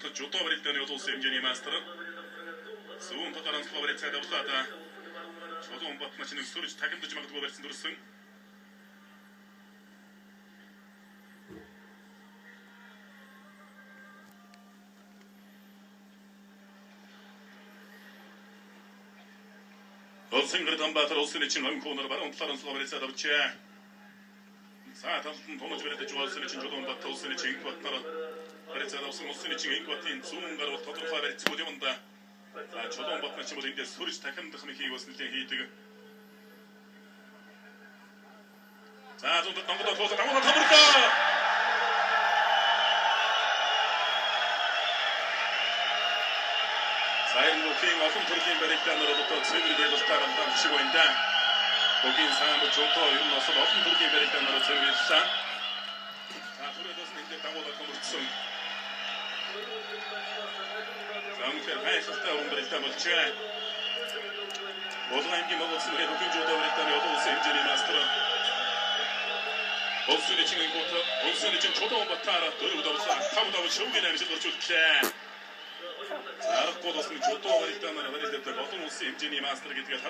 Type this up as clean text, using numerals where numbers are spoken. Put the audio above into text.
Улаанбаатар жудоо барилдааны олон улсын хэмжээний мастер сүүн татаранслаа барилцаад авлаа. Чулуунбат машин сөрж тахимдаж магадгүй барьсан дүрсэн. Олсингэр Улаанбаатар улсын чин онконор баруун татаранслаа барилцаад авчаа. За талдан томож барьж улсын чин Чулуунбат улсын чин батнаар барилцаад авсан улсын чин инкватын зүүн гаруй тодорхой барилцгүй юм да. Чулуунбат машин бол эндээс сөрж тахимдах мөхийг бас нэлээд хийдэг. За зүүн донгодоо туулаад тамарлаа. Сайн лукийн олон төрлийн барилдаанаар одоо цэвэр байлтаар амдан шиг байна. Богийн сайн жотоо юм нас олон төрлийн барилдаанаар цэвэрлсэн. За түрээдээс нэг дагуулаад хөрсөн. Замхэр хайшилтай өрн барилдаан болжээ. Болгон аймгийн Монгол улсын лукийн жотоо барилдааны олон улсын хэмжээний мастер Улсын чин Чулуунбатаар 4 давсан 5 давсан шүүгийн амжилт орчуулжээ. Аргагүй болсон жудоо барилдаанаар барилдадаг олон улсын хэмжээний мастер гэдгээр